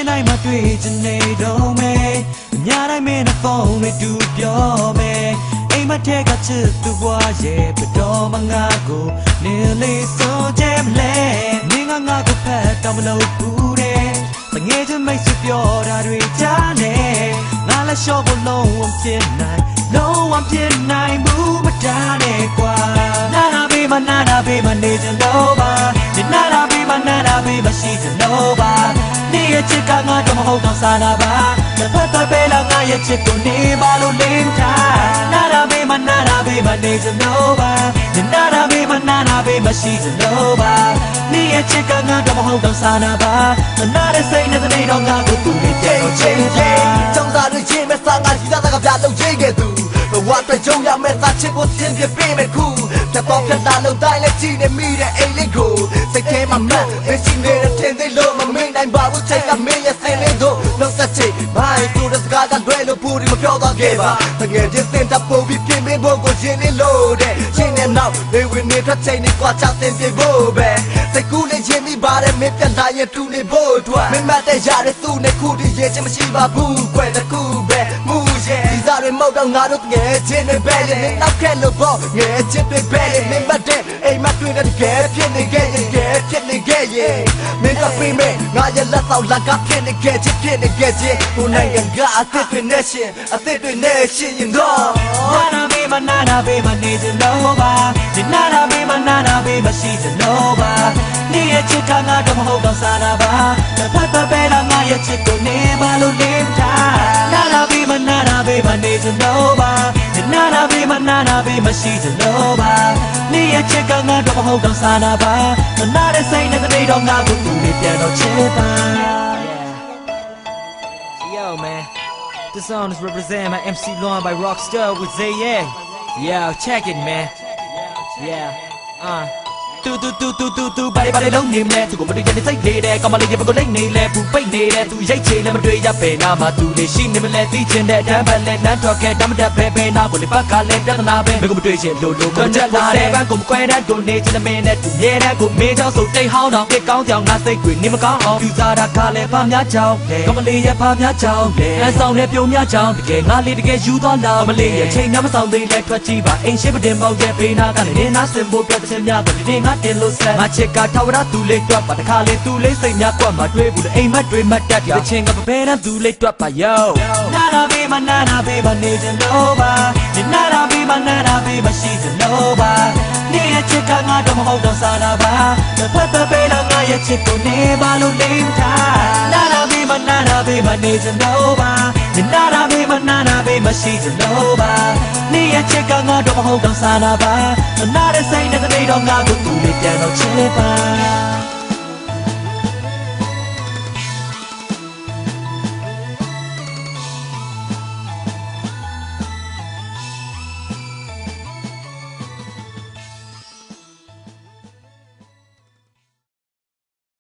တိုင်းမှာတွေ့ချင်နေတော့မယ်ညတိုင်းမင်းနဲ့ဖုန်းနဲ့တူပြောမယ်အိမ်မထဲကချစ်သူဘွားရဲ့ဘတော်မငါကိုနေလေးဆိုကြမလဲမင်းကငါကိုဖက်တော့မလို့ဘူးတဲ့တငယ်ချင်းမိတ်ဆွေပြောတာတွေကြားနေငါလည်းရှော့ဖို့လုံးဝဖြစ်နိုင်လုံးဝဖြစ်နိုင်ဘူးမတားနဲ့ကွာနာနာဘေးမနာနာဘေးမနေချင်တော့ပါဒီနာနာဘေးမနာနာဘေးမရှိချင်တော့ပါနေရဲ့ချစ်ကငါတော့မဟုတ်တော့စားနာပါတစ်ဖက်တစ်ပဲလာငါရဲ့ချစ်ကိုနေပါလို့လင်းထားနာနာဘေးမနာနာဘေးမနေချင်တော့ပါဒီနာနာဘေးမနာနာဘေးမရှိချင်တော့ပါနေရဲ့ချစ်ကငါတော့မဟုတ်တော့စားနာပါမနာတဲ့စိတ်နဲ့တနေ့တော့ငါကိုသူ့ရဲ့တဲ့ချင်းချင်းကျောင်းသားတွေချင်းမဲ့စားငါကြီးသားကပြလုံးချင်းခဲ့သူဘဝအတွက်ကြုံရမဲ့သားချစ်ကိုစင်ပြပေးမဲ့ခုဖြတ်တော့ဖြတ်တာလုံးတိုင်းလက်ကြည့်နေမိတဲ့အိမ်လေးကိုစိတ်ထဲမှာမှတ်မရှိနေတဲ့ထင်သေးလို့မမင်းနိုင်ပါဘူးချိန်ကမင်းရဲ့စင်လေးတို့လုံးသက်ချစ်မိုင်းသူတို့စကားကလွဲလို့ပူရီမပြောတော့ခဲ့ပါတကယ်ချင်းစင်တပ်ပို့ပြီးပြင်မင်းဖို့ကိုရှင်းနေလို့တဲ့ရှင်းနေနောက်လေဝင်နေထွက်ချိန်နဲ့ကွာချတင်ပြဖို့ပဲစိတ်ကူးလေးချင်းမိပါတယ်မင်းပြန်လာရင်တူနေဖို့အတွက်မင်းမတဲ့ရတဲ့သူနဲ့ခုတည်းရဲ့ချင်းမရှိပါဘူးကွယ်တကူပဲမူရဲ့ဒီစားတွေမောက်တော့ငါတို့ငယ်ချင်းတွေပဲလေနောက်ခဲ့လို့ပေါ့ငယ်ချင်းတွေပဲလေမင်းမတဲ့အိမ်မတွေ့တဲ့ကဲဖြစ်နေခဲ့ရဲ့ကဲဖြစ်နေခဲ့ရဲ့မင်းကပြင်မဲ့ငါရဲ့လက်တော့လက်ကဖြစ်နေခဲ့ချစ်ဖြစ်နေခဲ့ချစ်ဟိုနိုင်ငံကအသစ်တွေနဲ့ရှင်အသစ်တွေနဲ့ရှင်ရင်တော့နာနာဘေးမနာနာဘေးမနေချင်တော့ပါဒီနာနာဘေးမနာနာဘေးမရှိချင်တော့ပါနေရဲ့ချစ်ကငါတော့မဟုတ်တော့စားနာပါတစ်ဖက်တစ်ပဲလာငါရဲ့ချစ်ကိုနေပါလို့လင်းထားနာနာဘေးမနာနာဘေးမနေချင်တော့ပါဒီနာနာဘေးမနာနာဘေးမရှိချင်တော့ပါနေရဲ့ချစ်ကငါတော့မဟုတ်တော့စားနာပါမနာတဲ့စိတ်နဲ့တနေ့တော့ငါကိုသူ့လေးပြန်တော့ချစ်ပါ Yo man, this song is represented by MC Luan by Rockstar with Zaye. Yeah, check it man. Yeah, tu bari bari long name le tu ko madu yan sai le de kama le ye ba ko lai nei le bu pai nei le tu yai che le ma twe ya pe na ma tu le shi ne ma le ti chin de dan ba le nan talk ke dam da pe pe na ko le pa ka le da na pe me ko ma twe chin lo lo ko ja la de ban ko ma kwai dan ko ne chin me ne tu ye dan ko me chao so tai hao dong ke kaung jiao na sai kwi ni ma kaung ong tu sa da ka le pa mya chao le kama le ye pa mya chao le an song le pyo mya chao de ke nga le de ke yu twa la kama le ye chain na ma song dei le twat chi ba ain shi ba din bao ye pe na ka le ne na sim bo pya chin mya ko le ngaတင်လို့ဆက်ငါချစ်ကထာဝရသူလေးတွတ်ပါတခါလေသူလေးစိတ်များကွက်မှာတွေးဘူးလေအိမ်မက်တွေးမတ်တက်ရချင်းကဘယ်နဲ့သူလေးတွတ်ပါယောနာနာဘေးမနာနာဘေးမနေချင်တော့ပါဒီနာနာဘေးမနာနာဘေးမရှိချင်တော့ပါနေရဲ့ချစ်ကငါတော့မဟုတ်တော့စားနာပါတစ်ဖက်တစ်ပဲလာငါရဲ့ချစ်ကိုနေပါလို့လင်းထားနာနာဘေးမနာနာဘေးမနေချင်တော့ပါဒီနာနာဘေးမနာနာဘေးမရှိချင်တော့ပါနေရဲ့ချစ်ကငါတော့မဟုတ်တော့စားနာပါမနာတဲ့စိတ်နဲ့တနေ့တော့ငါကိုသူလေးပြန်တော့ချစ်ပါ